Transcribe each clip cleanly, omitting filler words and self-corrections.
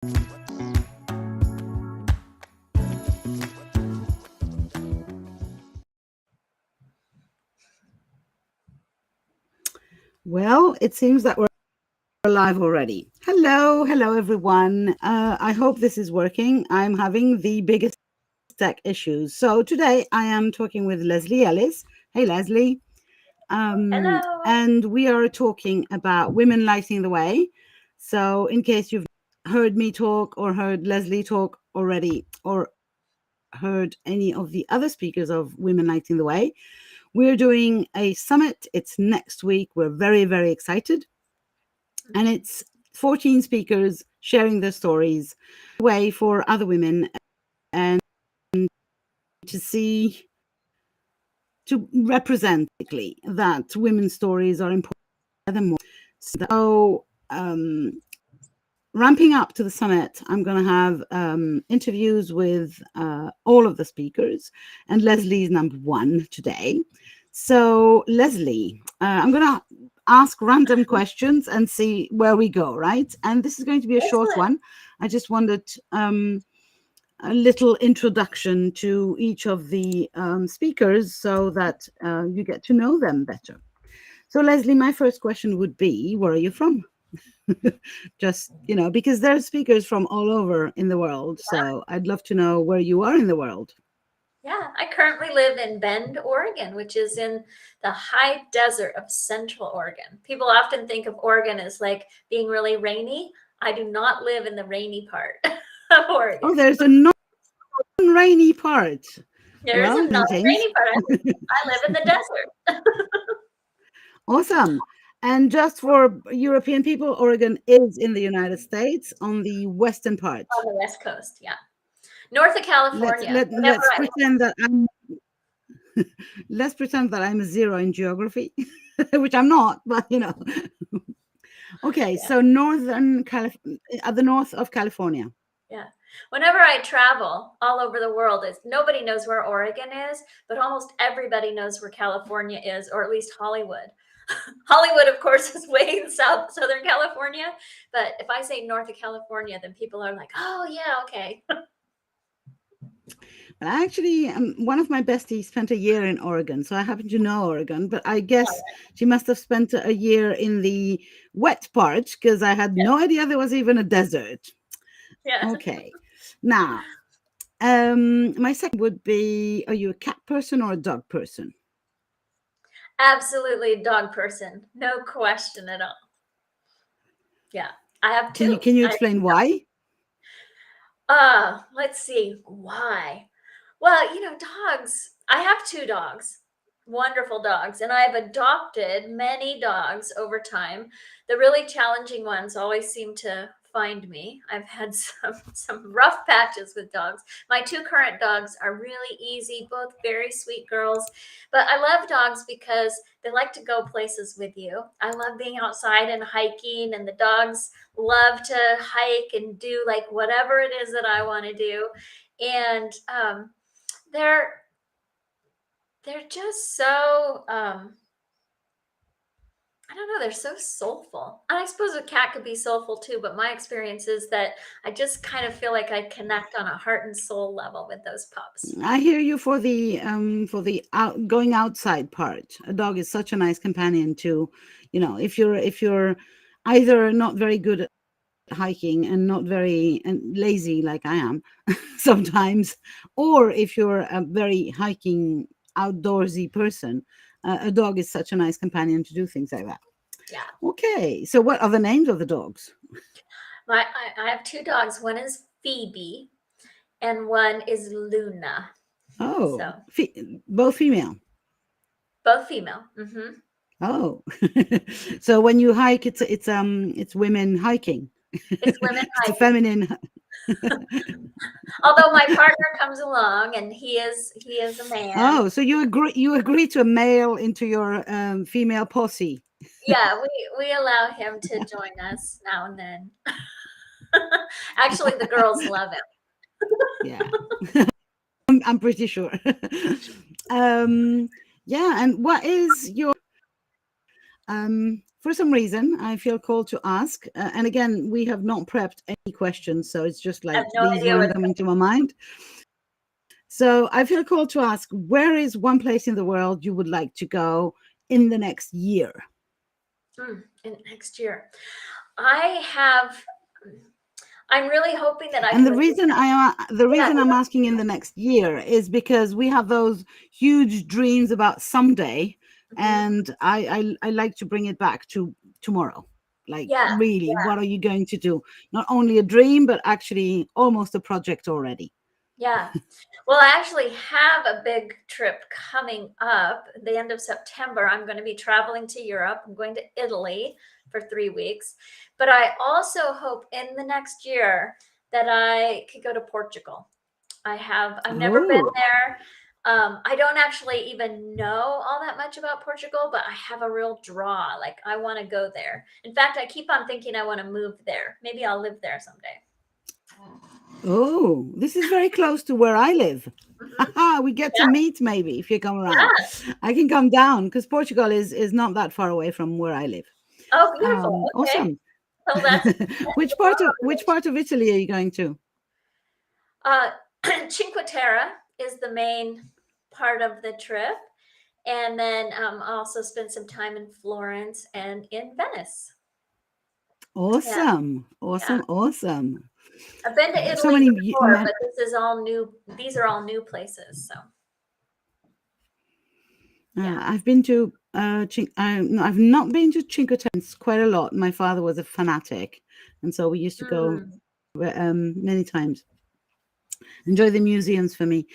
Well, it seems that we're live already. Hello, everyone. I hope this is working. I'm having the biggest tech issues. So today I am talking with Leslie Ellis. Hey, Leslie. Hello. And we are talking about women lighting the way. So in case you've heard me talk or heard Leslie talk already, or heard any of the other speakers of Women Lighting the Way, we're doing a summit. It's next week. We're very, very excited. And it's 14 speakers sharing their stories, way for other women and to represent that women's stories are important. So ramping up to the summit, I'm going to have interviews with all of the speakers, and Leslie is number one today. So Leslie, I'm going to ask random questions and see where we go, right? And this is going to be a short one. I just wanted a little introduction to each of the speakers so that you get to know them better. So Leslie, my first question would be, where are you from? Just, because there are speakers from all over in the world. So I'd love to know where you are in the world. Yeah, I currently live in Bend, Oregon, which is in the high desert of Central Oregon. People often think of Oregon as like being really rainy. I do not live in the rainy part of Oregon. Oh, there's a non-rainy part. There is a non-rainy part. I live in the desert. Awesome. And just for European people, Oregon is in the United States on the western part. On the West Coast, yeah. North of California. Let's pretend that let's pretend that I'm a zero in geography, which I'm not, but Okay, yeah. So northern California, at the north of California. Yeah. Whenever I travel all over the world, nobody knows where Oregon is, but almost everybody knows where California is, or at least Hollywood. Hollywood, of course, is way in Southern California. But if I say north of California, then people are like, oh, yeah, okay. Actually, one of my besties spent a year in Oregon, so I happen to know Oregon, but I guess she must have spent a year in the wet part because I had no idea there was even a desert. Yeah. Okay. Now, my second would be, are you a cat person or a dog person? Absolutely a dog person. No question at all. Yeah. I have two. Can you explain why? Let's see. Why? Well, dogs. I have two dogs, wonderful dogs, and I've adopted many dogs over time. The really challenging ones always seem to find me. I've had some rough patches with dogs. My two current dogs are really easy, both very sweet girls. But I love dogs because they like to go places with you. I love being outside and hiking, and the dogs love to hike and do like whatever it is that I want to do. And they're just so I don't know, they're so soulful. And I suppose a cat could be soulful too, but my experience is that I just kind of feel like I connect on a heart and soul level with those pups. I hear you for the going outside part. A dog is such a nice companion to, if you're either not very good at hiking and not very lazy like I am sometimes, or if you're a very hiking outdoorsy person, a dog is such a nice companion to do things like that. Yeah. Okay, so what are the names of the dogs? I have two dogs. One is Phoebe and one is Luna. Oh, so. Both female? Both female. Mm-hmm. Oh, so when you hike, it's women hiking. It's women hiking. It's a feminine. Although my partner comes along and he is a man. Oh, so you agree to a male into your female posse. Yeah, we allow him to join us now and then. Actually, the girls love him. Yeah, I'm pretty sure. Yeah, and what is your for some reason, I feel called to ask. And again, we have not prepped any questions, so it's just I have like no these idea weren't what. coming to my mind. So I feel called to ask, where is one place in the world you would like to go in the next year? In next year. I have. I'm really hoping that I And can. the Yeah, reason I'm asking in the next year is because we have those huge dreams about someday, mhm. and I like to bring it back to tomorrow. Like, Yeah, really, what are you going to do? Not only a dream, but actually almost a project already. yeah. Well, I actually have a big trip coming up the end of September. I'm going to be traveling to Europe. I'm going to Italy for 3 weeks. But I also hope in the next year that I could go to Portugal. I've never been Oh, there. I don't actually even know all that much about Portugal, but I have a real draw. Like, I want to go there. In fact, I keep on thinking I want to move there. Maybe I'll live there someday. oh, this is very close to where I live. Hmm. We get to Yeah, meet maybe if you come around. yeah. I can come down because Portugal is not that far away from where I live. Oh, beautiful. Okay. Awesome. Well, that's Which part of Italy are you going to? uh, Cinque Terre is the main part of the trip, and then also spend some time in Florence and in Venice. Yeah, Awesome, yeah. awesome, awesome. I've been to So Italy many. before, but this is all new. These are all new places. So yeah. I've been to. No, I've not been to Cinque Terre quite a lot. My father was a fanatic, and so we used to go Mm, many times. Enjoy the museums for me.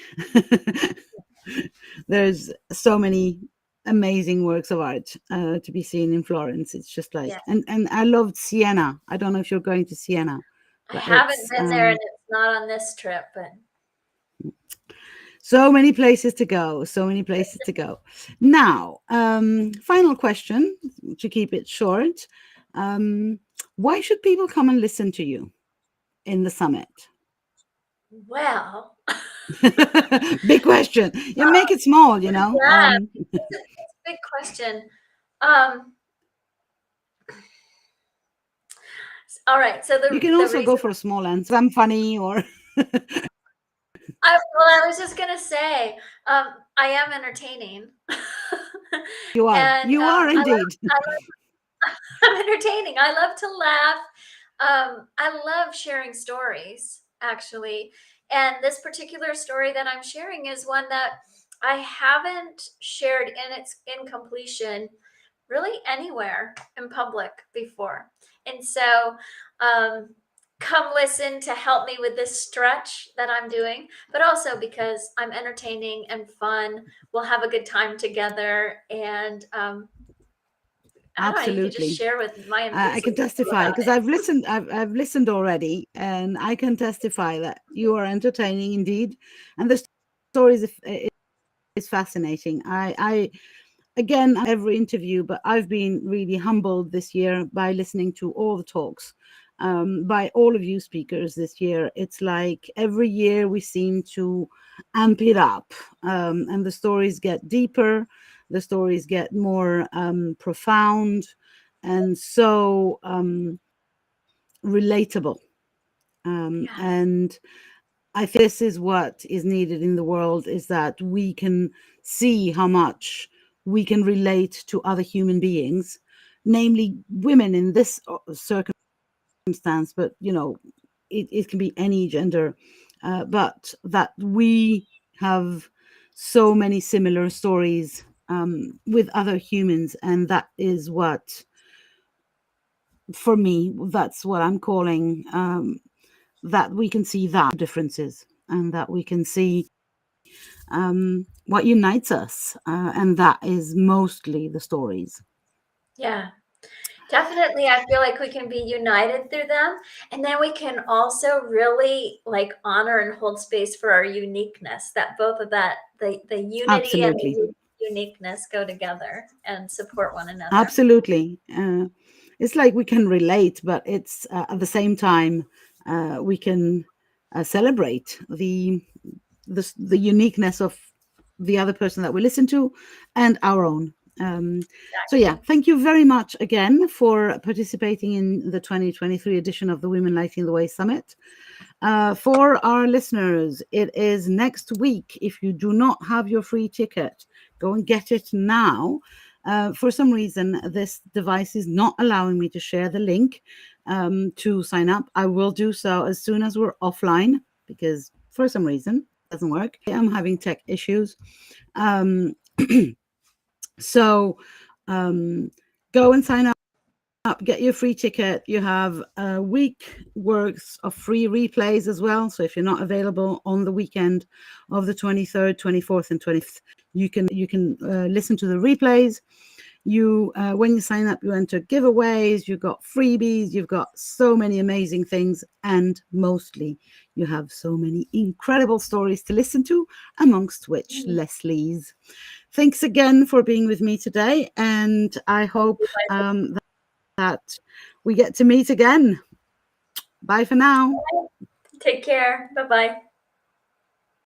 There's so many amazing works of art to be seen in Florence. It's just like, yeah. and I loved Siena. I don't know if you're going to Siena, I but haven't it's been there, and it's not on this trip, but so many places to go. So many places to go. Now, final question to keep it short. Why should people come and listen to you in the summit? well, Big question. You make it small, you know. yeah, it's a big question. Um, all right. So You the can the also go reason for a small answer. I'm funny, or I was just gonna say, I am entertaining, you are. and You are indeed. I I'm entertaining. I love to laugh. I love sharing stories, actually. And this particular story that I'm sharing is one that I haven't shared in its incompletion really anywhere in public before. And so, um, come listen to help me with this stretch that I'm doing, but also because I'm entertaining and fun. We'll have a good time together. And I don't know, you could just Absolutely. share with my I can enthusiasm testify about because it. I've listened. I've listened already, and I can testify that you are entertaining indeed, and the story is fascinating. I again every interview, but I've been really humbled this year by listening to all the talks by all of you speakers this year. It's like every year we seem to amp it up, and the stories get deeper, the stories get more profound, and so relatable. Yeah. And I think this is what is needed in the world, is that we can see how much we can relate to other human beings, namely women in this circumstance, but it can be any gender, but that we have so many similar stories with other humans, and that is what, for me, that's what I'm calling that we can see that differences, and that we can see what unites us, and that is mostly the stories. Yeah. Definitely, I feel like we can be united through them, and then we can also really, like, honor and hold space for our uniqueness, that both of that the unity and the Absolutely, uniqueness go together and support one another. absolutely. It's like we can relate, but it's at the same time we can celebrate the uniqueness of the other person that we listen to, and our own. So yeah, thank you very much again for participating in the 2023 edition of the Women Lighting the Way Summit. For our listeners, it is next week. If you do not have your free ticket, go and get it now. For some reason, this device is not allowing me to share the link to sign up. I will do so as soon as we're offline, because for some reason it doesn't work. I'm having tech issues. So go and sign up, get your free ticket. You have a week worth of free replays as well. So if you're not available on the weekend of the 23rd, 24th, and 25th, you can listen to the replays. You when you sign up, you enter giveaways, you've got freebies, you've got so many amazing things, and mostly you have so many incredible stories to listen to, amongst which Leslie's. Thanks again for being with me today, and I hope that we get to meet again. Bye for now. Take care. Bye-bye.